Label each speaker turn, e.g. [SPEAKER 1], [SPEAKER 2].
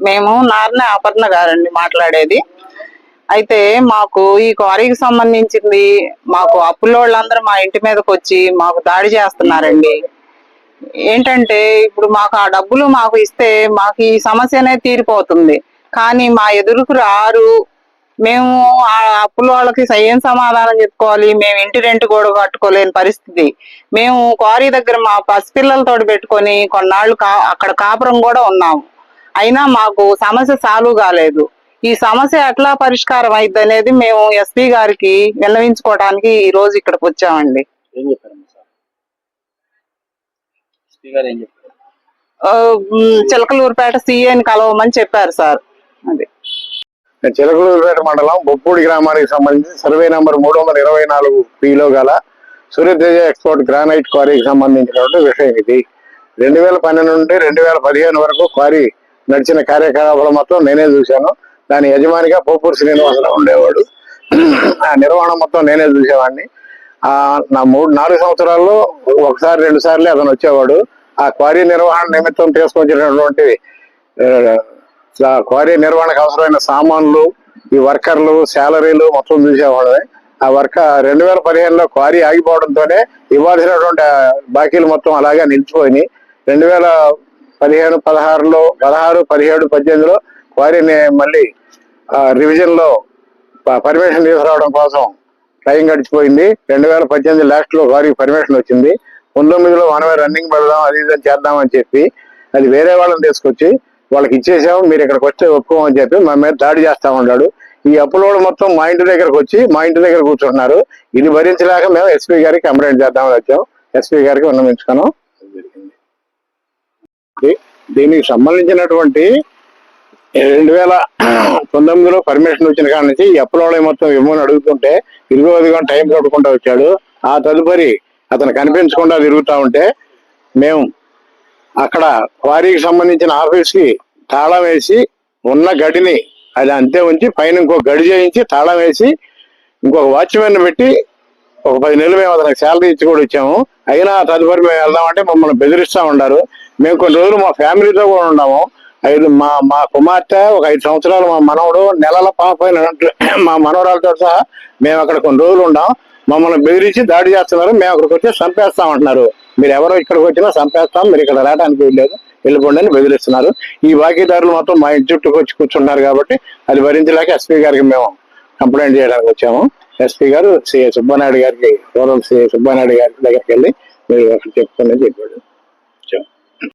[SPEAKER 1] మేము నారనే అపర్ణ గారండి మాట్లాడేది. అయితే మాకు ఈ క్వారీకి సంబంధించింది మాకు అప్పులోళ్ళందరూ మా ఇంటి మీదకి వచ్చి మాకు దాడి చేస్తున్నారండి. ఏంటంటే ఇప్పుడు మాకు ఆ డబ్బులు మాకు ఇస్తే మాకు ఈ సమస్య అనేది తీరిపోతుంది. కానీ మా ఎదురుకు రారు. మేము ఆ అప్పుల వాళ్ళకి ఏం సమాధానం చెప్పుకోవాలి? మేము ఇంటి రెంట్ కూడా కట్టుకోలేని పరిస్థితి. మేము క్వారీ దగ్గర మా పసిపిల్లలతో పెట్టుకొని కొన్నాళ్ళు అక్కడ కాపురం కూడా ఉన్నాము. అయినా మాకు సమస్య సాల్వ్ కాలేదు. ఈ సమస్య ఎట్లా పరిష్కారం అయింది అనేది మేము ఎస్పీ గారికి విన్నవించుకోవడానికి ఈ రోజు ఇక్కడికి వచ్చామండి. చిలకలూరుపేట సిఐని కలవమని చెప్పారు సార్. అది
[SPEAKER 2] చిలకలూరుపేట మండలం బొప్పూడి గ్రామానికి సంబంధించి సర్వే నంబర్ 324 పిలో గల సూర్యతేజ ఎక్స్పోర్ట్ గ్రానైట్ క్వారీకి సంబంధించినటువంటి విషయం ఇది. 2012 నుండి 2015 వరకు క్వారీ నడిచిన కార్యకలాపాలు మొత్తం నేనే చూశాను. దాని యజమానిగా పోపూరు శ్రీనివాసరావు ఉండేవాడు. ఆ నిర్వహణ మొత్తం నేనే చూసేవాడిని. నా 4 సంవత్సరాల్లో ఒకసారి 2 సార్లే అతను వచ్చేవాడు. ఆ క్వారీ నిర్వహణ నిమిత్తం తీసుకొచ్చినటువంటి క్వారీ నిర్వహణకు అవసరమైన సామాన్లు, ఈ వర్కర్లు, శాలరీలు మొత్తం చూసేవాడు. ఆ 2015లో క్వారీ ఆగిపోవడంతోనే ఇవ్వాల్సినటువంటి బాకీలు మొత్తం అలాగే నిలిచిపోయినాయి. 2015, 16లో 16, 17, 18లో క్వారీని మళ్ళీ రివిజన్ లో పర్మిషన్ తీసుకురావడం కోసం టైం గడిచిపోయింది. 2018 లాస్ట్ లో క్వారీ పర్మిషన్ వచ్చింది. 19లో మనమే రన్నింగ్ పెడదాం, అది ఇదని చేద్దామని చెప్పి అది వేరే వాళ్ళని తీసుకొచ్చి వాళ్ళకి ఇచ్చేసాము. మీరు ఇక్కడికి వస్తే ఒప్పుకోమని చెప్పి మా మీద దాడి చేస్తా ఉన్నాడు. ఈ అప్పులోడు మొత్తం మా ఇంటి దగ్గరకు వచ్చి మా ఇంటి దగ్గర కూర్చుంటున్నారు. ఇది భరించలేక మేము ఎస్పీ గారికి కంప్లైంట్ చేద్దామని వచ్చాం. ఎస్పీ గారికి విన్నవించుకున్నాం. దీనికి సంబంధించినటువంటి 2019లో పర్మిషన్ వచ్చిన కాడ నుంచి ఈ అప్పులోడు మొత్తం ఇవ్వమని అడుగుతుంటే తిరుగుగా టైం కొట్టుకుంటూ వచ్చాడు. ఆ తదుపరి అతను కనిపించకుండా తిరుగుతూ ఉంటే మేము అక్కడ క్వారీకి సంబంధించిన ఆఫీస్ కి తాళం వేసి ఉన్న గడిని అది అంతే ఉంచి పైన ఇంకో గడి చేయించి తాళం వేసి ఇంకొక వాచ్మెన్ పెట్టి ఒక 10 నెలలు మేము అతనికి శాలరీ ఇచ్చి కూడా ఇచ్చాము. అయినా తదుపరి మేము వెళ్దామంటే మమ్మల్ని బెదిరిస్తూ ఉన్నారు. మేము కొన్ని రోజులు మా ఫ్యామిలీతో కూడా ఉన్నాము. మా కుమార్తె ఒక 5 సంవత్సరాలు, మా మనవడు నెలల పాప మా మనవరాలతో సహా మేము అక్కడ కొన్ని రోజులు ఉన్నాం. మమ్మల్ని బెదిరించి దాడి చేస్తున్నారు. మేము అక్కడికి వచ్చి చంపేస్తామంటున్నారు. మీరు ఎవరో ఇక్కడికి వచ్చినా చంపేస్తాం, మీరు ఇక్కడ రావడానికి వెళ్ళలేదు, వెళ్ళిపోండి అని బెదిరిస్తున్నారు. ఈ బాకీదారులు మొత్తం మా ఇంటి చుట్టూకు వచ్చి కూర్చున్నారు. కాబట్టి అది భరించలేక ఎస్పీ గారికి మేము కంప్లైంట్ చేయడానికి వచ్చాము. ఎస్పీ గారు సిఐ సుబ్బానాయుడు గారికి, రూరల్ సిఐ సుబ్బానాయుడు గారి దగ్గరికి వెళ్ళి మీరు చెప్పుకోండి చెప్పాడు.